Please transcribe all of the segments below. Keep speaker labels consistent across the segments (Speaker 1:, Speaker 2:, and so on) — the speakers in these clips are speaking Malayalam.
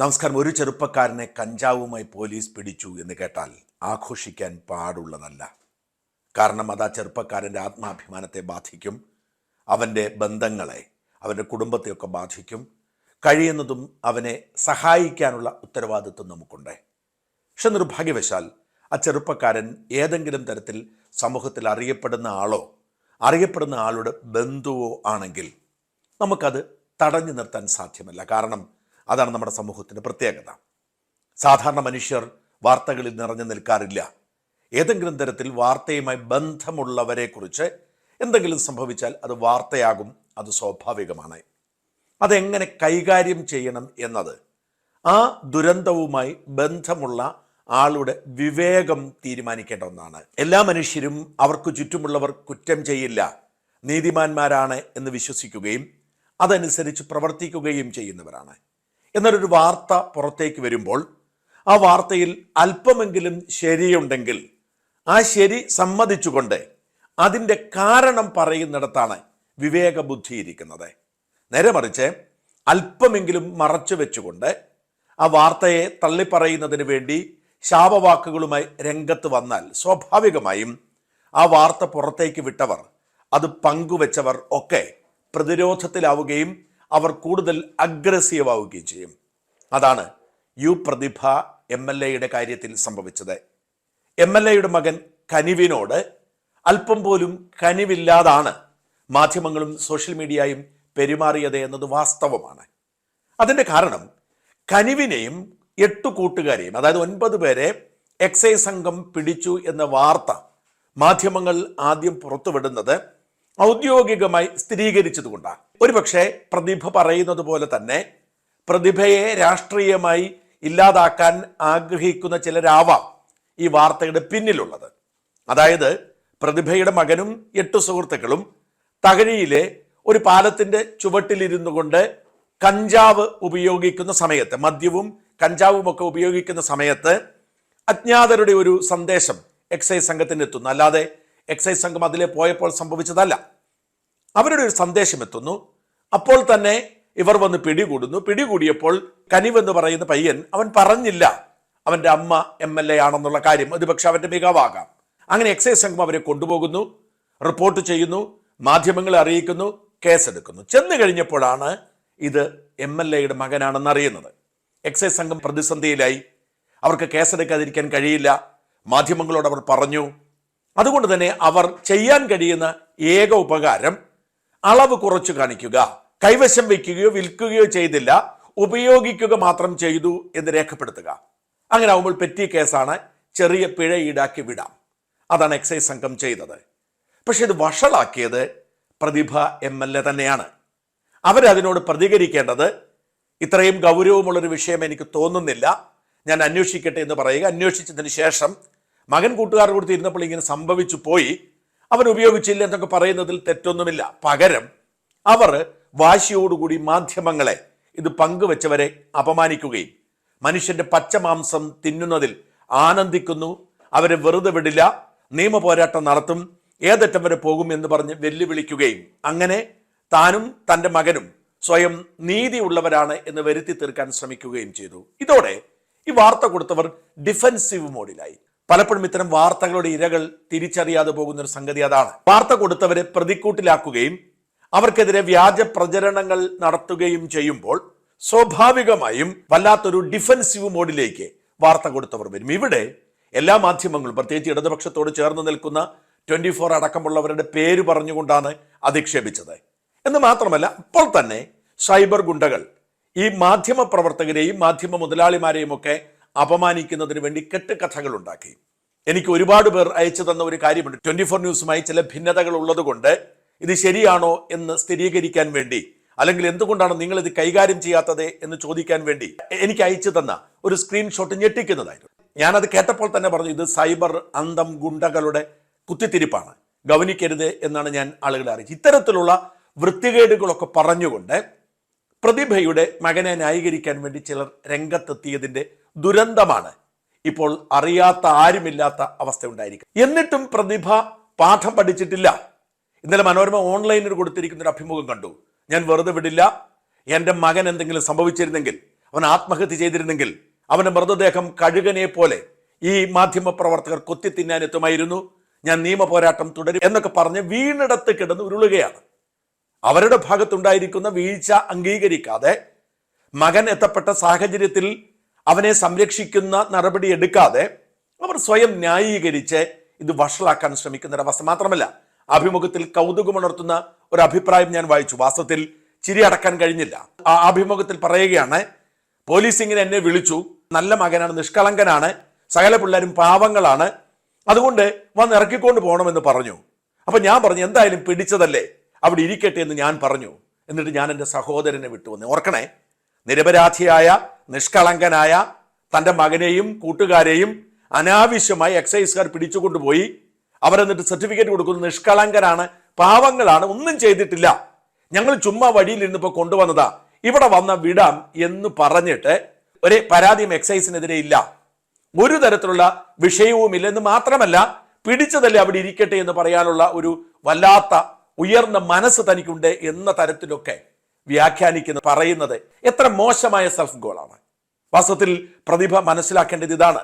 Speaker 1: നമസ്കാരം. ഒരു ചെറുപ്പക്കാരനെ കഞ്ചാവുമായി പോലീസ് പിടിച്ചു എന്ന് കേട്ടാൽ ആഘോഷിക്കാൻ പാടുള്ളതല്ല. കാരണം അത് ആ ചെറുപ്പക്കാരൻ്റെ ആത്മാഭിമാനത്തെ ബാധിക്കും, അവൻ്റെ ബന്ധങ്ങളെ, അവൻ്റെ കുടുംബത്തെയൊക്കെ ബാധിക്കും. കഴിയുന്നതും അവനെ സഹായിക്കാനുള്ള ഉത്തരവാദിത്വം നമുക്കുണ്ട്. പക്ഷെ നിർഭാഗ്യവശാൽ ആ ചെറുപ്പക്കാരൻ ഏതെങ്കിലും തരത്തിൽ സമൂഹത്തിൽ അറിയപ്പെടുന്ന ആളുടെ ബന്ധുവോ ആണെങ്കിൽ നമുക്കത് തടഞ്ഞു നിർത്താൻ സാധ്യമല്ല. കാരണം അതാണ് നമ്മുടെ സമൂഹത്തിൻ്റെ പ്രത്യേകത. സാധാരണ മനുഷ്യർ വാർത്തകളിൽ നിറഞ്ഞു നിൽക്കാറില്ല. ഏതെങ്കിലും തരത്തിൽ വാർത്തയുമായി ബന്ധമുള്ളവരെക്കുറിച്ച് എന്തെങ്കിലും സംഭവിച്ചാൽ അത് വാർത്തയാകും. അത് സ്വാഭാവികമാണ്. അതെങ്ങനെ കൈകാര്യം ചെയ്യണം എന്നത് ആ ദുരന്തവുമായി ബന്ധമുള്ള ആളുടെ വിവേകം തീരുമാനിക്കേണ്ട ഒന്നാണ്. എല്ലാ മനുഷ്യരും അവർക്ക് ചുറ്റുമുള്ളവർ കുറ്റം ചെയ്യില്ല, നീതിമാന്മാരാണ് എന്ന് വിശ്വസിക്കുകയും അതനുസരിച്ച് പ്രവർത്തിക്കുകയും ചെയ്യുന്നവരാണ്. എന്നൊരു വാർത്ത പുറത്തേക്ക് വരുമ്പോൾ ആ വാർത്തയിൽ അല്പമെങ്കിലും ശരിയുണ്ടെങ്കിൽ ആ ശരി സമ്മതിച്ചുകൊണ്ട് അതിൻ്റെ കാരണം പറയുന്നിടത്താണ് വിവേകബുദ്ധി ഇരിക്കുന്നത്. നേരെ മറിച്ച് അല്പമെങ്കിലും മറച്ചു വെച്ചുകൊണ്ട് ആ വാർത്തയെ തള്ളിപ്പറയുന്നതിന് വേണ്ടി ശാപവാക്കുകളുമായി രംഗത്ത് വന്നാൽ സ്വാഭാവികമായും ആ വാർത്ത പുറത്തേക്ക് വിട്ടവർ, അത് പങ്കുവെച്ചവർ ഒക്കെ പ്രതിരോധത്തിലാവുകയും അവർ കൂടുതൽ അഗ്രസീവ് ആവുകയും ചെയ്യും. അതാണ് പ്രതിഭ MLA കാര്യത്തിൽ സംഭവിച്ചത്. MLA മകൻ കനിവിനോട് അല്പം പോലും കനിവില്ലാതാണ് മാധ്യമങ്ങളും സോഷ്യൽ മീഡിയയും പെരുമാറിയത് എന്നത് വാസ്തവമാണ്. അതിൻ്റെ കാരണം കനിവിനെയും 8 കൂട്ടുകാരെയും, അതായത് 9 പേരെ എക്സൈസ് സംഘം പിടിച്ചു എന്ന വാർത്ത മാധ്യമങ്ങൾ ആദ്യം പുറത്തുവിടുന്നത് ഔദ്യോഗികമായി സ്ഥിരീകരിച്ചതുകൊണ്ടാണ്. ഒരുപക്ഷെ പ്രതിഭ പറയുന്നത് പോലെ തന്നെ പ്രതിഭയെ രാഷ്ട്രീയമായി ഇല്ലാതാക്കാൻ ആഗ്രഹിക്കുന്ന ചിലരാവാം ഈ വാർത്തയുടെ പിന്നിലുള്ളത്. അതായത് പ്രതിഭയുടെ മകനും 8 സുഹൃത്തുക്കളും തകഴിയിലെ ഒരു പാലത്തിൻ്റെ ചുവട്ടിലിരുന്നു കൊണ്ട് കഞ്ചാവ് ഉപയോഗിക്കുന്ന സമയത്ത്, മദ്യവും കഞ്ചാവും ഒക്കെ ഉപയോഗിക്കുന്ന സമയത്ത് അജ്ഞാതരുടെ ഒരു സന്ദേശം എക്സൈസ് സംഘത്തിന് എത്തുന്നു. അല്ലാതെ എക്സൈസ് സംഘം അതിലെ പോയപ്പോൾ സംഭവിച്ചതല്ല. അവരുടെ ഒരു സന്ദേശം എത്തുന്നു. അപ്പോൾ തന്നെ ഇവർ വന്ന് പിടികൂടുന്നു. പിടികൂടിയപ്പോൾ കനിവെന്ന് പറയുന്ന പയ്യൻ അവൻ പറഞ്ഞില്ല അവൻ്റെ അമ്മ MLA ആണെന്നുള്ള കാര്യം. അത് പക്ഷെ അവൻ്റെ മികവാകാം. അങ്ങനെ എക്സൈസ് സംഘം അവരെ കൊണ്ടുപോകുന്നു, റിപ്പോർട്ട് ചെയ്യുന്നു, മാധ്യമങ്ങളെ അറിയിക്കുന്നു, കേസെടുക്കുന്നു. ചെന്ന് കഴിഞ്ഞപ്പോഴാണ് ഇത് MLA മകനാണെന്ന് അറിയുന്നത്. എക്സൈസ് സംഘം പ്രതിസന്ധിയിലായി. അവർക്ക് കേസെടുക്കാതിരിക്കാൻ കഴിയില്ല. മാധ്യമങ്ങളോട് അവർ പറഞ്ഞു. അതുകൊണ്ട് തന്നെ അവർ ചെയ്യാൻ കഴിയുന്ന ഏക ഉപകാരം അളവ് കുറച്ചു കാണിക്കുക, കൈവശം വയ്ക്കുകയോ വിൽക്കുകയോ ചെയ്തില്ല, ഉപയോഗിക്കുക മാത്രം ചെയ്തു എന്ന് രേഖപ്പെടുത്തുക. അങ്ങനെ ആവുമ്പോൾ പെറ്റി കേസാണ്, ചെറിയ പിഴ ഈടാക്കി വിടാം. അതാണ് എക്സൈസ് സംഘം ചെയ്തത്. പക്ഷെ ഇത് വഷളാക്കിയത് പ്രതിഭ MLA തന്നെയാണ്. അവരതിനോട് പ്രതികരിക്കേണ്ടത് ഇത്രയും ഗൗരവമുള്ളൊരു വിഷയം എനിക്ക് തോന്നുന്നില്ല, ഞാൻ അന്വേഷിക്കട്ടെ എന്ന് പറയുക. അന്വേഷിച്ചതിന് ശേഷം മകൻ കൂട്ടുകാർ കൊടുത്ത് ഇരുന്നപ്പോൾ ഇങ്ങനെ സംഭവിച്ചു പോയി, അവൻ ഉപയോഗിച്ചില്ല എന്നൊക്കെ പറയുന്നതിൽ തെറ്റൊന്നുമില്ല. പകരം അവർ വാശിയോടുകൂടി മാധ്യമങ്ങളെ, ഇത് പങ്കുവെച്ചവരെ അപമാനിക്കുകയും മനുഷ്യന്റെ പച്ചമാംസം തിന്നുന്നതിൽ ആനന്ദിക്കുന്നു, അവരെ വെറുതെ വിടില്ല, നിയമ പോരാട്ടം നടത്തും, ഏതറ്റം വരെ പോകും എന്ന് പറഞ്ഞ് വെല്ലുവിളിക്കുകയും അങ്ങനെ താനും തൻ്റെ മകനും സ്വയം നീതിയുള്ളവരാണ് എന്ന് വരുത്തി തീർക്കാൻ ശ്രമിക്കുകയും ചെയ്തു. ഇതോടെ ഈ വാർത്ത കൊടുത്തവർ ഡിഫെൻസീവ് മോഡിലായി. പലപ്പോഴും ഇത്തരം വാർത്തകളുടെ ഇരകൾ തിരിച്ചറിയാതെ പോകുന്ന ഒരു സംഗതി അതാണ്. വാർത്ത കൊടുത്തവരെ പ്രതിക്കൂട്ടിലാക്കുകയും അവർക്കെതിരെ വ്യാജ പ്രചരണങ്ങൾ നടത്തുകയും ചെയ്യുമ്പോൾ സ്വാഭാവികമായും വല്ലാത്തൊരു ഡിഫെൻസീവ് മോഡിലേക്ക് വാർത്ത കൊടുത്തവർ വരും. ഇവിടെ എല്ലാ മാധ്യമങ്ങളും, പ്രത്യേകിച്ച് ഇടതുപക്ഷത്തോട് ചേർന്ന് നിൽക്കുന്ന 24 അടക്കമുള്ളവരുടെ പേര് പറഞ്ഞുകൊണ്ടാണ് അധിക്ഷേപിച്ചത്. എന്ന് മാത്രമല്ല, അപ്പോൾ തന്നെ സൈബർ ഗുണ്ടകൾ ഈ മാധ്യമ പ്രവർത്തകരെയും മാധ്യമ മുതലാളിമാരെയും ഒക്കെ അപമാനിക്കുന്നതിന് വേണ്ടി കെട്ടുകഥകൾ ഉണ്ടാക്കി. എനിക്ക് ഒരുപാട് പേർ അയച്ചു തന്ന ഒരു കാര്യമുണ്ട്. 24 ന്യൂസുമായി ചില ഭിന്നതകൾ ഉള്ളത് കൊണ്ട് ഇത് ശരിയാണോ എന്ന് സ്ഥിരീകരിക്കാൻ വേണ്ടി, അല്ലെങ്കിൽ എന്തുകൊണ്ടാണ് നിങ്ങൾ ഇത് കൈകാര്യം ചെയ്യാത്തത് എന്ന് ചോദിക്കാൻ വേണ്ടി എനിക്ക് അയച്ചു തന്ന ഒരു സ്ക്രീൻഷോട്ട് ഞെട്ടിക്കുന്നതായിരുന്നു. ഞാനത് കേട്ടപ്പോൾ തന്നെ പറഞ്ഞു, ഇത് സൈബർ അന്തം ഗുണ്ടകളുടെ കുത്തിത്തിരിപ്പാണ്, ഗവനിക്കരുത് എന്നാണ് ഞാൻ ആളുകളെ അറിയിച്ചത്. ഇത്തരത്തിലുള്ള വൃത്തികേടുകളൊക്കെ പറഞ്ഞുകൊണ്ട് പ്രതിഭയുടെ മകനെ ന്യായീകരിക്കാൻ വേണ്ടി ചിലർ രംഗത്തെത്തിയതിൻ്റെ ദുരന്തമാണ് ഇപ്പോൾ അറിയാത്ത ആരുമില്ലാത്ത അവസ്ഥ ഉണ്ടായിരിക്കും. എന്നിട്ടും പ്രതിഭ പാഠം പഠിച്ചിട്ടില്ല. ഇന്നലെ മനോരമ ഓൺലൈനിൽ കൊടുത്തിരിക്കുന്ന ഒരു അഭിമുഖം കണ്ടു. ഞാൻ വെറുതെ വിടില്ല, എൻ്റെ മകൻ എന്തെങ്കിലും സംഭവിച്ചിരുന്നെങ്കിൽ അവൻ ആത്മഹത്യ ചെയ്തിരുന്നെങ്കിൽ അവന്റെ മൃതദേഹം കഴുകനെ പോലെ ഈ മാധ്യമ പ്രവർത്തകർ കൊത്തി തിന്നാനെത്തുമായിരുന്നു. ഞാൻ നിയമ പോരാട്ടം തുടരും എന്നൊക്കെ പറഞ്ഞ് വീണിടത്ത് കിടന്ന് ഉരുളുകയാണ്. അവരുടെ ഭാഗത്തുണ്ടായിരിക്കുന്ന വീഴ്ച അംഗീകരിക്കാതെ, മകൻ എത്തപ്പെട്ട സാഹചര്യത്തിൽ അവനെ സംരക്ഷിക്കുന്ന നടപടി എടുക്കാതെ അവർ സ്വയം ന്യായീകരിച്ച് ഇത് വഷളാക്കാൻ ശ്രമിക്കുന്ന ഒരവസ്ഥ. മാത്രമല്ല, അഭിമുഖത്തിൽ കൗതുകമുണർത്തുന്ന ഒരു അഭിപ്രായം ഞാൻ വായിച്ചു. വാസ്തവത്തിൽ ചിരി അടക്കാൻ കഴിഞ്ഞില്ല. ആ അഭിമുഖത്തിൽ പറയുകയാണ്, പോലീസ് ഇങ്ങനെ എന്നെ വിളിച്ചു, നല്ല മകനാണ്, നിഷ്കളങ്കനാണ്, സകല പിള്ളേരും പാവങ്ങളാണ്, അതുകൊണ്ട് വന്ന് ഇറക്കിക്കൊണ്ട് പോകണമെന്ന് പറഞ്ഞു. അപ്പൊ ഞാൻ പറഞ്ഞു, എന്തായാലും പിടിച്ചതല്ലേ, അവിടെ ഇരിക്കട്ടെ എന്ന് ഞാൻ പറഞ്ഞു. എന്നിട്ട് ഞാൻ എൻ്റെ സഹോദരനെ വിട്ടുവന്നു. ഓർക്കണേ, നിരപരാധിയായ നിഷ്കളങ്കനായ തൻ്റെ മകനെയും കൂട്ടുകാരെയും അനാവശ്യമായി എക്സൈസുകാർ പിടിച്ചുകൊണ്ടുപോയി അവരെന്നിട്ട് സർട്ടിഫിക്കറ്റ് കൊടുക്കുന്നു. നിഷ്കളങ്കനാണ്, പാവങ്ങളാണ്, ഒന്നും ചെയ്തിട്ടില്ല, ഞങ്ങൾ ചുമ്മാ വഴിയിലിരുന്നപ്പോൾ കൊണ്ടുവന്നതാ, ഇവിടെ വന്ന വിടാം എന്ന് പറഞ്ഞിട്ട് ഒരു പരാതിയും എക്സൈസിനെതിരെ ഇല്ല, ഒരു തരത്തിലുള്ള വിഷയവുമില്ല. എന്ന് മാത്രമല്ല, പിടിച്ചതല്ലേ അവിടെ ഇരിക്കട്ടെ എന്ന് പറയാനുള്ള ഒരു വല്ലാത്ത ഉയർന്ന മനസ്സ് തനിക്കുണ്ട് എന്ന തരത്തിലൊക്കെ വ്യാഖ്യാനിക്കുന്ന പറയുന്നത് എത്ര മോശമായ സെൽഫ് ഗോളാണ്. വാസ്തവത്തിൽ പ്രതിഭ മനസ്സിലാക്കേണ്ടത് ഇതാണ്.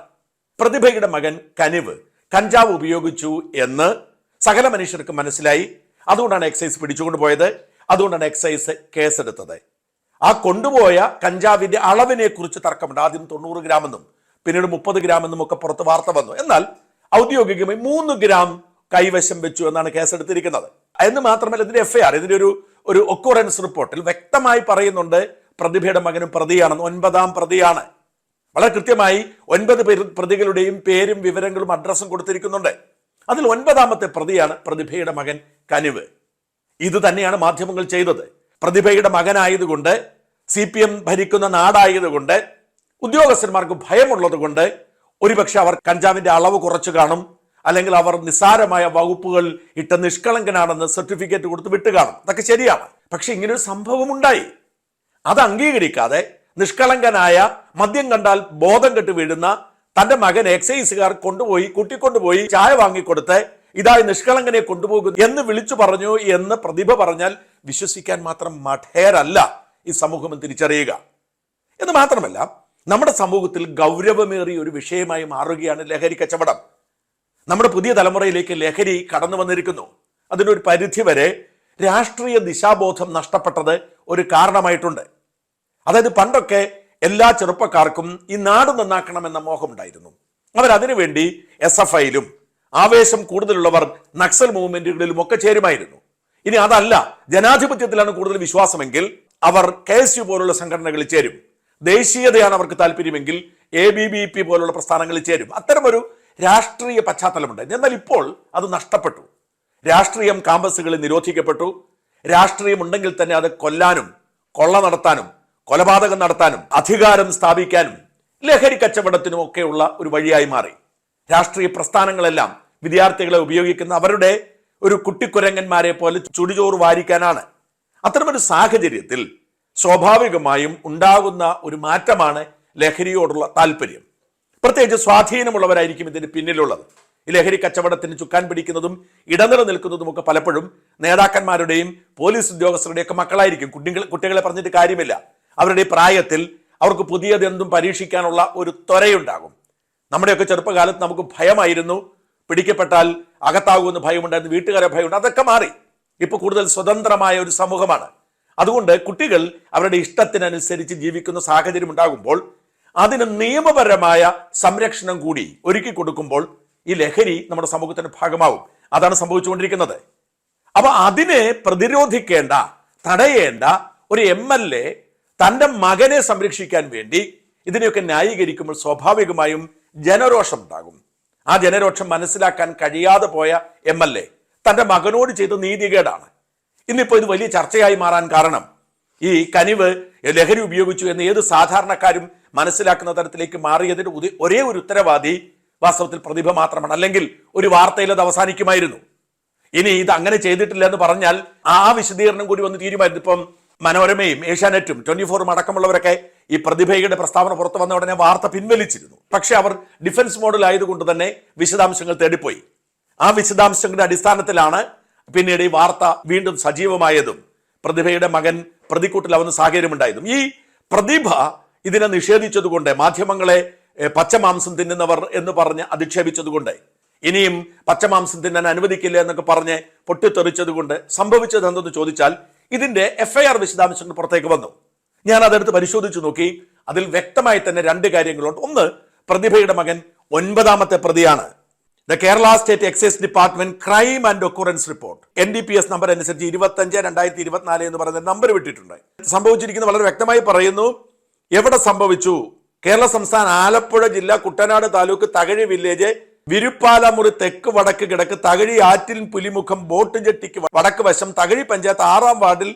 Speaker 1: പ്രതിഭയുടെ മകൻ കനിവ് കഞ്ചാവ് ഉപയോഗിച്ചു എന്ന് സകല മനുഷ്യർക്ക് മനസ്സിലായി. അതുകൊണ്ടാണ് എക്സൈസ് പിടിച്ചുകൊണ്ട് പോയത്, അതുകൊണ്ടാണ് എക്സൈസ് കേസെടുത്തത്. ആ കൊണ്ടുപോയ കഞ്ചാവിന്റെ അളവിനെ കുറിച്ച് തർക്കമുണ്ട്. ആദ്യം 90 ഗ്രാം എന്നും പിന്നീട് 30 ഗ്രാം എന്നും ഒക്കെ പുറത്ത് വാർത്ത വന്നു. എന്നാൽ ഔദ്യോഗികമായി 3 ഗ്രാം കൈവശം വെച്ചു എന്നാണ് കേസെടുത്തിരിക്കുന്നത്. എന്ന് മാത്രമല്ല, ഇതിന്റെ FIR, ഇതിന്റെ ഒരു ഒക്കറൻസ് റിപ്പോർട്ടിൽ വ്യക്തമായി പറയുന്നുണ്ട് പ്രതിഭയുടെ മകനും പ്രതിയാണെന്ന്. 9ാം പ്രതിയാണ്. വളരെ കൃത്യമായി 9 പ്രതികളുടെയും പേരും വിവരങ്ങളും അഡ്രസ്സും കൊടുത്തിരിക്കുന്നുണ്ട്. അതിൽ 9ാമത്തെ പ്രതിയാണ് പ്രതിഭയുടെ മകൻ കനിവ്. ഇത് തന്നെയാണ് മാധ്യമങ്ങൾ ചെയ്തത്. പ്രതിഭയുടെ മകനായതുകൊണ്ട്, CPM ഭരിക്കുന്ന നാടായതുകൊണ്ട്, ഉദ്യോഗസ്ഥന്മാർക്ക് ഭയമുള്ളത് കൊണ്ട് ഒരുപക്ഷെ അവർ കഞ്ചാവിന്റെ അളവ് കുറച്ചു കാണും, അല്ലെങ്കിൽ അവർ നിസ്സാരമായ വകുപ്പുകൾ ഇട്ട നിഷ്കളങ്കനാണെന്ന് സർട്ടിഫിക്കറ്റ് കൊടുത്ത് വിട്ട് കാണും. അതൊക്കെ ശരിയാണ്. പക്ഷെ ഇങ്ങനൊരു സംഭവം ഉണ്ടായി. അത് അംഗീകരിക്കാതെ നിഷ്കളങ്കനായ, മദ്യം കണ്ടാൽ ബോധം കെട്ട് വീഴുന്ന തന്റെ മകൻ എക്സൈസുകാർ കൂട്ടിക്കൊണ്ടുപോയി ചായ വാങ്ങിക്കൊടുത്ത് ഇതായി നിഷ്കളങ്കനെ കൊണ്ടുപോകുന്നു എന്ന് വിളിച്ചു പറഞ്ഞു എന്ന് പ്രതിഭ പറഞ്ഞാൽ വിശ്വസിക്കാൻ മാത്രം മഠേരല്ല ഈ സമൂഹം തിരിച്ചറിയുക. എന്ന് മാത്രമല്ല, നമ്മുടെ സമൂഹത്തിൽ ഗൗരവമേറിയ ഒരു വിഷയമായി മാറുകയാണ് ലഹരി കച്ചവടം. നമ്മുടെ പുതിയ തലമുറയിലേക്ക് ലഹരി കടന്നു വന്നിരിക്കുന്നു. അതിനൊരു പരിധിവരെ രാഷ്ട്രീയ ദിശാബോധം നഷ്ടപ്പെട്ടത് ഒരു കാരണമായിട്ടുണ്ട്. അതായത് പണ്ടൊക്കെ എല്ലാ ചെറുപ്പക്കാർക്കും ഈ നാട് നന്നാക്കണമെന്ന മോഹമുണ്ടായിരുന്നു. അവരതിനുവേണ്ടി SFIയിലും ആവേശം കൂടുതലുള്ളവർ നക്സൽ മൂവ്മെന്റുകളിലും ഒക്കെ ചേരുമായിരുന്നു. ഇനി അതല്ല, ജനാധിപത്യത്തിലാണ് കൂടുതൽ വിശ്വാസമെങ്കിൽ അവർ KSU പോലുള്ള സംഘടനകളിൽ ചേരും. ദേശീയതയാണ് അവർക്ക് താല്പര്യമെങ്കിൽ ABVP പോലുള്ള പ്രസ്ഥാനങ്ങളിൽ ചേരും. അത്തരമൊരു രാഷ്ട്രീയ പശ്ചാത്തലമുണ്ട്. എന്നാൽ ഇപ്പോൾ അത് നഷ്ടപ്പെട്ടു. രാഷ്ട്രീയം കാമ്പസുകളിൽ നിരോധിക്കപ്പെട്ടു. രാഷ്ട്രീയം ഉണ്ടെങ്കിൽ തന്നെ അത് കൊല്ലാനും കൊള്ള നടത്താനും കൊലപാതകം നടത്താനും അധികാരം സ്ഥാപിക്കാനും ലഹരി കച്ചവടത്തിനും ഒക്കെയുള്ള ഒരു വഴിയായി മാറി. രാഷ്ട്രീയ പ്രസ്ഥാനങ്ങളെല്ലാം വിദ്യാർത്ഥികളെ ഉപയോഗിക്കുന്ന അവരുടെ ഒരു കുട്ടിക്കുരങ്ങന്മാരെ പോലെ ചുടുചോറ് വാരിക്കാനാണ്. അത്തരമൊരു സാഹചര്യത്തിൽ സ്വാഭാവികമായും ഉണ്ടാകുന്ന ഒരു മാറ്റമാണ് ലഹരിയോടുള്ള താല്പര്യം. പ്രത്യേകിച്ച് സ്വാധീനമുള്ളവരായിരിക്കും ഇതിന് പിന്നിലുള്ളത്. ഈ ലഹരി കച്ചവടത്തിന് ചുക്കാൻ പിടിക്കുന്നതും ഇടനില നിൽക്കുന്നതും ഒക്കെ പലപ്പോഴും നേതാക്കന്മാരുടെയും പോലീസ് ഉദ്യോഗസ്ഥരുടെയും ഒക്കെ മക്കളായിരിക്കും. കുട്ടികളെ പറഞ്ഞിട്ട് കാര്യമില്ല. അവരുടെ പ്രായത്തിൽ അവർക്ക് പുതിയതെന്തും പരീക്ഷിക്കാനുള്ള ഒരു ത്വരയുണ്ടാകും. നമ്മുടെയൊക്കെ ചെറുപ്പകാലത്ത് നമുക്ക് ഭയമായിരുന്നു, പിടിക്കപ്പെട്ടാൽ അകത്താകുമെന്ന് ഭയമുണ്ടായിരുന്നു, വീട്ടുകാരെ ഭയമുണ്ട്. അതൊക്കെ മാറി. ഇപ്പൊ കൂടുതൽ സ്വതന്ത്രമായ ഒരു സമൂഹമാണ്. അതുകൊണ്ട് കുട്ടികൾ അവരുടെ ഇഷ്ടത്തിനനുസരിച്ച് ജീവിക്കുന്ന സാഹചര്യം ഉണ്ടാകുമ്പോൾ അതിന് നിയമപരമായ സംരക്ഷണം കൂടി ഒരുക്കി കൊടുക്കുമ്പോൾ ഈ ലഹരി നമ്മുടെ സമൂഹത്തിന്റെ ഭാഗമാവും. അതാണ് സംഭവിച്ചുകൊണ്ടിരിക്കുന്നത്. അപ്പൊ അതിനെ പ്രതിരോധിക്കേണ്ട, തടയേണ്ട ഒരു MLA തന്റെ മകനെ സംരക്ഷിക്കാൻ വേണ്ടി ഇതിനെയൊക്കെ ന്യായീകരിക്കുമ്പോൾ സ്വാഭാവികമായും ജനരോഷം ഉണ്ടാകും. ആ ജനരോഷം മനസ്സിലാക്കാൻ കഴിയാതെ പോയ MLA തന്റെ മകനോട് ചെയ്ത നീതികേടാണ്. ഇന്നിപ്പോ ഇത് വലിയ ചർച്ചയായി മാറാൻ കാരണം ഈ കനിവ് ലഹരി ഉപയോഗിച്ചു എന്ന് ഏത് സാധാരണക്കാരും മനസ്സിലാക്കുന്ന തരത്തിലേക്ക് മാറിയതിന് ഒരേ ഒരു ഉത്തരവാദി വാസ്തവത്തിൽ പ്രതിഭ മാത്രമാണ്. അല്ലെങ്കിൽ ഒരു വാർത്തയിൽ അത് അവസാനിക്കുമായിരുന്നു. ഇനി ഇത് അങ്ങനെ ചെയ്തിട്ടില്ല എന്ന് പറഞ്ഞാൽ ആ വിശദീകരണം കൂടി വന്ന് തീരുമാനിച്ചു. ഇപ്പം മനോരമയും ഏഷ്യാനെറ്റും 24 അടക്കമുള്ളവരൊക്കെ ഈ പ്രതിഭയുടെ പ്രസ്താവന പുറത്തു വന്ന ഉടനെ വാർത്ത പിൻവലിച്ചിരുന്നു. പക്ഷെ അവർ ഡിഫൻസ് മോഡൽ ആയതുകൊണ്ട് തന്നെ വിശദാംശങ്ങൾ തേടിപ്പോയി. ആ വിശദാംശങ്ങളുടെ അടിസ്ഥാനത്തിലാണ് പിന്നീട് ഈ വാർത്ത വീണ്ടും സജീവമായതും പ്രതിഭയുടെ മകൻ പ്രതിക്കൂട്ടിലാവുന്ന സാഹചര്യം ഉണ്ടായതും. ഈ പ്രതിഭ ഇതിനെ നിഷേധിച്ചതുകൊണ്ട്, മാധ്യമങ്ങളെ പച്ചമാംസം തിന്നുന്നവർ എന്ന് പറഞ്ഞ് അധിക്ഷേപിച്ചതുകൊണ്ട്, ഇനിയും പച്ചമാംസം തിന്നാൻ അനുവദിക്കില്ല എന്നൊക്കെ പറഞ്ഞ് പൊട്ടിത്തെറിച്ചതുകൊണ്ട് സംഭവിച്ചത് എന്തെന്ന് ചോദിച്ചാൽ ഇതിന്റെ FIR വിശദാംശങ്ങൾ പുറത്തേക്ക് വന്നു. ഞാൻ അതെടുത്ത് പരിശോധിച്ചു നോക്കി. അതിൽ വ്യക്തമായി തന്നെ രണ്ട് കാര്യങ്ങളുണ്ട്. ഒന്ന്, പ്രതിഭയുടെ മകൻ 9ാമത്തെ പ്രതിയാണ്. The Kerala state excise department crime and occurrence report NDPS number അനുസരിച്ച് 25/2024 എന്ന് പറയുന്ന നമ്പർ വിട്ടിട്ടുണ്ട്. സംഭവിച്ചിരിക്കുന്നത് വളരെ വ്യക്തമായി പറയുന്നു. എവിടെ സംഭവിച്ചു? കേരള സംസ്ഥാന ആലപ്പുഴ ജില്ല കുട്ടനാട് താലൂക്ക് തകഴി വില്ലേജ് വിരുപ്പാലമുറി തെക്ക് വടക്ക് കിഴക്ക് തകഴി ആറ്റിൽ പുലിമുഖം ബോട്ട് ജെട്ടിക്ക് വടക്ക് വശം തകഴി പഞ്ചായത്ത് 6ാം വാർഡിൽ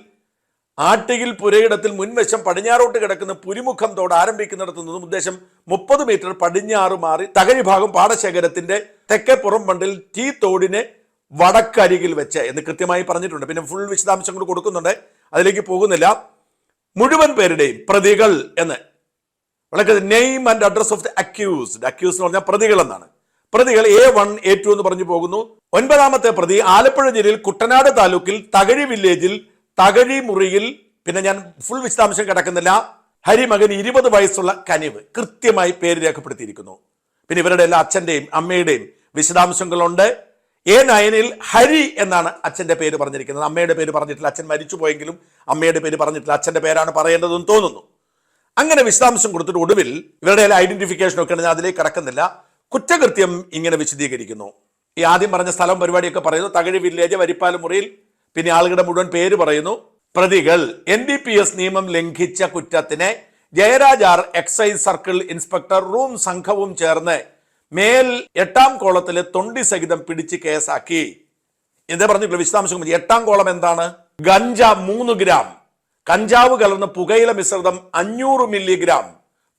Speaker 1: ആട്ടിയിൽ പുരയിടത്തിൽ മുൻവശം പടിഞ്ഞാറോട്ട് കിടക്കുന്ന പുലിമുഖം തോട് ആരംഭിക്കുന്നിടത്തു നിന്നും ഉദ്ദേശം 30 മീറ്റർ പടിഞ്ഞാറ് മാറി തകഴി ഭാഗം പാടശേഖരത്തിന്റെ തെക്കേ പുറം ബണ്ടിൽ T തോടിന് വടക്കരികിൽ വെച്ച് എന്ന് കൃത്യമായി പറഞ്ഞിട്ടുണ്ട്. പിന്നെ ഫുൾ വിശദാംശങ്ങൾ കൊടുക്കുന്നുണ്ട്, അതിലേക്ക് പോകുന്നില്ല. മുഴുവൻ പേരുടെയും പ്രതികൾ എന്ന് വളരെ name and address of the accused എന്ന് പറഞ്ഞാൽ പ്രതികൾ എന്നാണ്. പ്രതികൾ A1 A2 എന്ന് പറഞ്ഞു പോകുന്നു. 9ാമത്തെ പ്രതി ആലപ്പുഴ ജില്ലയിൽ കുട്ടനാട് താലൂക്കിൽ തകഴി വില്ലേജിൽ തകഴി മുറിയിൽ, പിന്നെ ഞാൻ ഫുൾ വിശദാംശം കിടക്കുന്നില്ല, ഹരിമകൻ 20 വയസ്സുള്ള കനിവ് കൃത്യമായി പേര് രേഖപ്പെടുത്തിയിരിക്കുന്നു. പിന്നെ ഇവരുടെ എല്ലാ അച്ഛന്റെയും അമ്മയുടെയും വിശദാംശങ്ങളുണ്ട്. A9 ഹരി എന്നാണ് അച്ഛന്റെ പേര് പറഞ്ഞിരിക്കുന്നത്, അമ്മയുടെ പേര് പറഞ്ഞിട്ടില്ല. അച്ഛൻ മരിച്ചുപോയെങ്കിലും അമ്മയുടെ പേര് പറഞ്ഞിട്ടില്ല, അച്ഛന്റെ പേരാണ് പറയേണ്ടതെന്ന് തോന്നുന്നു. അങ്ങനെ വിശദാംശം കൊടുത്തിട്ട് ഒടുവിൽ ഇവരുടെ എല്ലാ ഐഡന്റിഫിക്കേഷൻ ഒക്കെ ഞാൻ അതിലേക്ക് കടക്കുന്നില്ല. കുറ്റകൃത്യം ഇങ്ങനെ വിശദീകരിക്കുന്നു. ഈ ആദ്യം പറഞ്ഞ സ്ഥലം പരിപാടിയൊക്കെ പറയുന്നു, തകഴി വില്ലേജ് വരിപ്പാലമുറിയിൽ. പിന്നെ ആളുകളുടെ മുഴുവൻ പേര് പറയുന്നു. പ്രതികൾ NDPS നിയമം ലംഘിച്ച കുറ്റത്തിന് ജയരാജാർ എക്സൈസ് സർക്കിൾ ഇൻസ്പെക്ടർ റൂം സംഘവും ചേർന്ന് മേൽ 8ാം കോളത്തിലെ തൊണ്ടി സഹിതം പിടിച്ച് കേസാക്കി. എന്താ പറഞ്ഞിട്ടുള്ള വിശദാംശം? 8ാം കോളം എന്താണ്? ഗഞ്ച 3 ഗ്രാം, കഞ്ചാവ് കലർന്ന പുകയില മിശ്രിതം 500 മില്ലിഗ്രാം,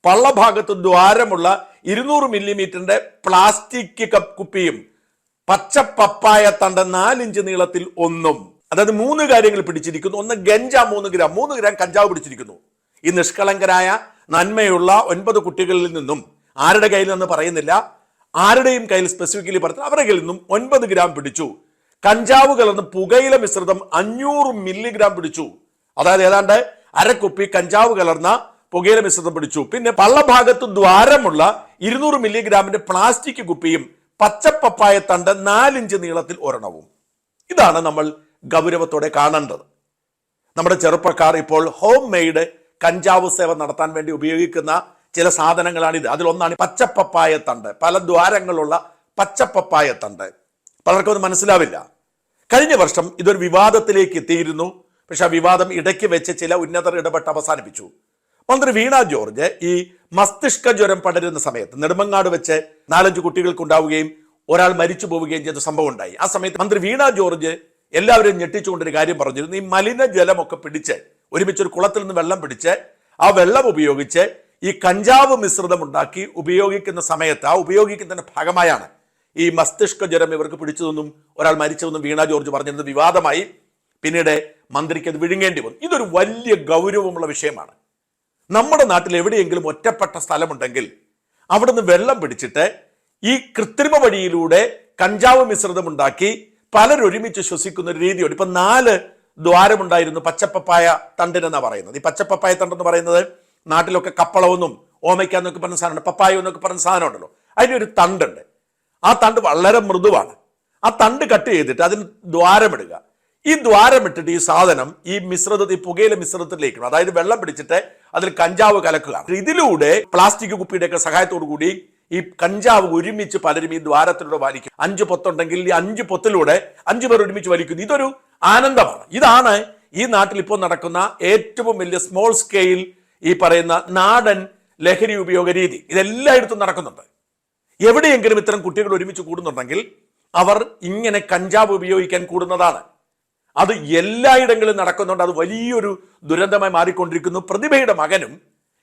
Speaker 1: പള്ളഭാഗത്ത് ദ്വാരമുള്ള 200 മില്ലിമീറ്ററിന്റെ പ്ലാസ്റ്റിക് കുപ്പിയും പച്ച പപ്പായ തണ്ട് 4 ഇഞ്ച് നീളത്തിൽ ഒന്നും. അതായത് 3 കാര്യങ്ങൾ പിടിച്ചിരിക്കുന്നു. ഒന്ന് ഗഞ്ച 3 ഗ്രാം, 3 ഗ്രാം കഞ്ചാവ് പിടിച്ചിരിക്കുന്നു. ഈ നിഷ്കളങ്കരായ നന്മയുള്ള 9 കുട്ടികളിൽ നിന്നും, ആരുടെ കയ്യിൽ നിന്ന് പറയുന്നില്ല, ആരുടെയും കയ്യിൽ സ്പെസിഫിക്കലി പറഞ്ഞു, അവരുടെ കയ്യിൽ നിന്നും 9 ഗ്രാം പിടിച്ചു. കഞ്ചാവ് കലർന്ന് പുകയില മിശ്രിതം 500 മില്ലിഗ്രാം പിടിച്ചു. അതായത് ഏതാണ്ട് അരക്കുപ്പി കഞ്ചാവ് കലർന്ന പുകയില മിശ്രിതം പിടിച്ചു. പിന്നെ പള്ളഭാഗത്ത് ദ്വാരമുള്ള 200 മില്ലിഗ്രാമിന്റെ പ്ലാസ്റ്റിക് കുപ്പിയും പച്ചപ്പപ്പായ തണ്ട് 4 ഇഞ്ച് നീളത്തിൽ ഒരെണ്ണവും. ഇതാണ് നമ്മൾ ഗൗരവത്തോടെ കാണേണ്ടത്. നമ്മുടെ ചെറുപ്പക്കാർ ഇപ്പോൾ ഹോം മെയ്ഡ് കഞ്ചാവ് സേവ നടത്താൻ വേണ്ടി ഉപയോഗിക്കുന്ന ചില സാധനങ്ങളാണിത്. അതിലൊന്നാണ് പച്ചപ്പപ്പായ തണ്ട്, പല ദ്വാരങ്ങളുള്ള പച്ചപ്പപ്പായ തണ്ട്. പലർക്കും അത് മനസ്സിലാവില്ല. കഴിഞ്ഞ വർഷം ഇതൊരു വിവാദത്തിലേക്ക് എത്തിയിരുന്നു. പക്ഷെ ആ വിവാദം ഇടയ്ക്ക് വെച്ച് ചില ഉന്നതർ ഇടപെട്ട് അവസാനിപ്പിച്ചു. മന്ത്രി വീണ ജോർജ് ഈ മസ്തിഷ്ക ജ്വരം പടരുന്ന സമയത്ത് നെടുമങ്ങാട് വെച്ച് 4-5 കുട്ടികൾക്ക് ഉണ്ടാവുകയും ഒരാൾ മരിച്ചു പോവുകയും ചെയ്ത സംഭവം ഉണ്ടായി. ആ സമയത്ത് മന്ത്രി വീണ ജോർജ് എല്ലാവരും ഞെട്ടിച്ചുകൊണ്ടൊരു കാര്യം പറഞ്ഞിരുന്നു. ഈ മലിനജലമൊക്കെ പിടിച്ച് ഒരുമിച്ചൊരു കുളത്തിൽ നിന്ന് വെള്ളം പിടിച്ച് ആ വെള്ളം ഉപയോഗിച്ച് ഈ കഞ്ചാവ് മിശ്രിതം ഉണ്ടാക്കി ഉപയോഗിക്കുന്ന സമയത്ത് ആ ഉപയോഗിക്കുന്നതിന്റെ ഭാഗമായാണ് ഈ മസ്തിഷ്ക ജ്വരം ഇവർക്ക് പിടിച്ചതെന്നും ഒരാൾ മരിച്ചതെന്നും വീണ ജോർജ് പറഞ്ഞിരുന്നത് വിവാദമായി. പിന്നീട് മന്ത്രിക്ക് അത് വിഴുങ്ങേണ്ടി വന്നു. ഇതൊരു വലിയ ഗൗരവമുള്ള വിഷയമാണ്. നമ്മുടെ നാട്ടിൽ എവിടെയെങ്കിലും ഒറ്റപ്പെട്ട സ്ഥലമുണ്ടെങ്കിൽ അവിടുന്ന് വെള്ളം പിടിച്ചിട്ട് ഈ കൃത്രിമ വഴിയിലൂടെ കഞ്ചാവ് മിശ്രിതം ഉണ്ടാക്കി പലരൊരുമിച്ച് ശ്വസിക്കുന്ന ഒരു രീതിയുണ്ട്. ഇപ്പൊ 4 ദ്വാരമുണ്ടായിരുന്നു പച്ചപ്പപ്പായ തണ്ടിനെന്നാണ് പറയുന്നത്. ഈ പച്ചപ്പപ്പായ തണ്ടെന്ന് പറയുന്നത് നാട്ടിലൊക്കെ കപ്പളവെന്നും ഓമയ്ക്കാന്നൊക്കെ പറഞ്ഞ സാധനമുണ്ട്, പപ്പായ എന്നൊക്കെ പറഞ്ഞ സാധനം ഉണ്ടല്ലോ, അതിനൊരു തണ്ടുണ്ട്. ആ തണ്ട് വളരെ മൃദുവാണ്. ആ തണ്ട് കട്ട് ചെയ്തിട്ട് അതിന് ദ്വാരമിടുക. ഈ ദ്വാരമിട്ടിട്ട് ഈ സാധനം ഈ മിശ്രിതത്തിൽ, ഈ പുകയില മിശ്രിതത്തിലേക്ക്, അതായത് വെള്ളം പിടിച്ചിട്ട് അതിൽ കഞ്ചാവ് കലക്കുക. ഇതിലൂടെ പ്ലാസ്റ്റിക് കുപ്പിയുടെ ഒക്കെ സഹായത്തോടു കൂടി ഈ കഞ്ചാവ് ഒരുമിച്ച് പലരും ഈ ദ്വാരത്തിലൂടെ വലിക്കും. 5 പൊത്തുണ്ടെങ്കിൽ ഈ 5 പൊത്തിലൂടെ 5 പേർ ഒരുമിച്ച് വലിക്കുന്നു. ഇതൊരു ആനന്ദമാണ്. ഇതാണ് ഈ നാട്ടിൽ ഇപ്പോൾ നടക്കുന്ന ഏറ്റവും വലിയ സ്മോൾ സ്കെയിൽ ഈ പറയുന്ന നാടൻ ലഹരി ഉപയോഗ രീതി. ഇതെല്ലായിടത്തും നടക്കുന്നുണ്ട്. എവിടെയെങ്കിലും ഇത്തരം കുട്ടികൾ ഒരുമിച്ച് കൂടുന്നുണ്ടെങ്കിൽ അവർ ഇങ്ങനെ കഞ്ചാവ് ഉപയോഗിക്കാൻ കൂടുന്നതാണ്. അത് എല്ലായിടങ്ങളിലും നടക്കുന്നുണ്ട്. അത് വലിയൊരു ദുരന്തമായി മാറിക്കൊണ്ടിരിക്കുന്നു. പ്രതിഭയുടെ മകനും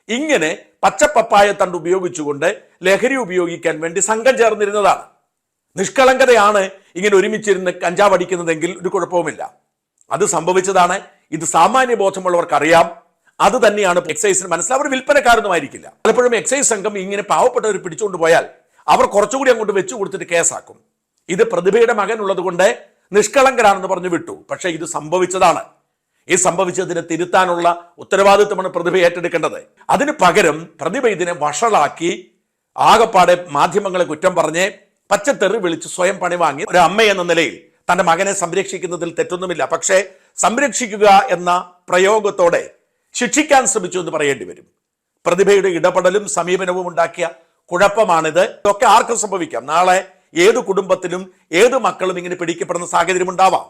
Speaker 1: ഇങ്ങനെ പച്ചപ്പപ്പായ തണ്ട് ഉപയോഗിച്ചുകൊണ്ട് ലഹരി ഉപയോഗിക്കാൻ വേണ്ടി സംഘം ചേർന്നിരുന്നതാണ്. നിഷ്കളങ്കതയാണ് ഇങ്ങനെ ഒരുമിച്ചിരുന്ന് കഞ്ചാവ് അടിക്കുന്നതെങ്കിൽ ഒരു കുഴപ്പവുമില്ല. അത് സംഭവിച്ചതാണ്. ഇത് സാമാന്യ ബോധമുള്ളവർക്കറിയാം. അത് തന്നെയാണ് എക്സൈസിന് മനസ്സിലാവും. അവർ വിൽപ്പനക്കാരൊന്നുമായിരിക്കില്ല. പലപ്പോഴും എക്സൈസ് സംഘം ഇങ്ങനെ പാവപ്പെട്ടവർ പിടിച്ചുകൊണ്ട് പോയാൽ അവർ കുറച്ചുകൂടി അങ്ങോട്ട് വെച്ചു കൊടുത്തിട്ട് കേസാക്കും. ഇത് പ്രതിഭയുടെ മകൻ ഉള്ളത് കൊണ്ട് നിഷ്കളങ്കരാണെന്ന് പറഞ്ഞു വിട്ടു. പക്ഷെ ഇത് സംഭവിച്ചതാണ്. ഈ സംഭവിച്ചതിനെ തിരുത്താനുള്ള ഉത്തരവാദിത്വമാണ് പ്രതിഭ ഏറ്റെടുക്കേണ്ടത്. അതിന് പകരം പ്രതിഭ ഇതിനെ വഷളാക്കി ആകപ്പാടെ മാധ്യമങ്ങളെ കുറ്റം പറഞ്ഞ് പച്ചത്തെറി വിളിച്ച് സ്വയം പണി വാങ്ങി. ഒരു അമ്മ എന്ന നിലയിൽ തന്റെ മകനെ സംരക്ഷിക്കുന്നതിൽ തെറ്റൊന്നുമില്ല. പക്ഷേ സംരക്ഷിക്കുക എന്ന പ്രയോഗത്തോടെ ശിക്ഷിക്കാൻ ശ്രമിച്ചു എന്ന് പറയേണ്ടി വരും. പ്രതിഭയുടെ ഇടപെടലും സമീപനവും ഉണ്ടാക്കിയ കുഴപ്പമാണിത്. ഇതൊക്കെ ആർക്കും സംഭവിക്കാം. നാളെ ഏത് കുടുംബത്തിലും ഏത് മക്കളും ഇങ്ങനെ പിടിക്കപ്പെടുന്ന സാഹചര്യം ഉണ്ടാവാം.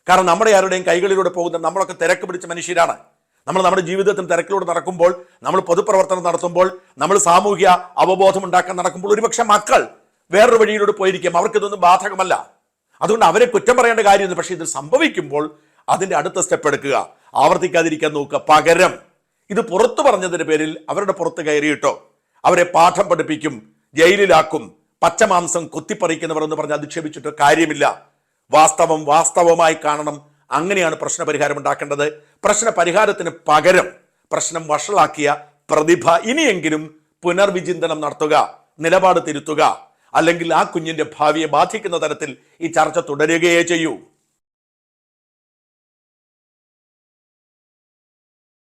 Speaker 1: കാരണം നമ്മുടെ ആരുടെയും കൈകളിലൂടെ പോകുന്ന നമ്മളൊക്കെ തിരക്ക് പിടിച്ച മനുഷ്യരാണ്. നമ്മൾ നമ്മുടെ ജീവിതത്തിന് തിരക്കിലൂടെ നടക്കുമ്പോൾ, നമ്മൾ പൊതുപ്രവർത്തനം നടത്തുമ്പോൾ, നമ്മൾ സാമൂഹ്യ അവബോധം ഉണ്ടാക്കാൻ നടക്കുമ്പോൾ ഒരുപക്ഷെ മക്കൾ വേറൊരു വഴിയിലൂടെ പോയിരിക്കും. അവർക്കിതൊന്നും ബാധകമല്ല. അതുകൊണ്ട് അവരെ കുറ്റം പറയേണ്ട കാര്യമൊന്നും. പക്ഷെ ഇത് സംഭവിക്കുമ്പോൾ അതിന്റെ അടുത്ത സ്റ്റെപ്പ് എടുക്കുക, ആവർത്തിക്കാതിരിക്കാൻ നോക്കുക. പകരം ഇത് പുറത്തു പറഞ്ഞതിന്റെ പേരിൽ അവരുടെ പുറത്ത് കയറിയിട്ടോ അവരെ പാഠം പഠിപ്പിക്കും, ജയിലിലാക്കും, പച്ചമാംസം കുത്തിപ്പറിക്കുന്നവർ എന്ന് പറഞ്ഞ് അധിക്ഷേപിച്ചിട്ടോ കാര്യമില്ല. വാസ്തവം വാസ്തവമായി കാണണം. അങ്ങനെയാണ് പ്രശ്നപരിഹാരം ഉണ്ടാക്കേണ്ടത്. പ്രശ്നപരിഹാരത്തിന് പകരം പ്രശ്നം വഷളാക്കിയ പ്രതിഭ ഇനിയെങ്കിലും പുനർവിചിന്തനം നടത്തുക, നിലപാട് തിരുത്തുക. അല്ലെങ്കിൽ ആ കുഞ്ഞിന്റെ ഭാവിയെ ബാധിക്കുന്ന തരത്തിൽ ഈ ചർച്ച തുടരുകയേ ചെയ്യൂ.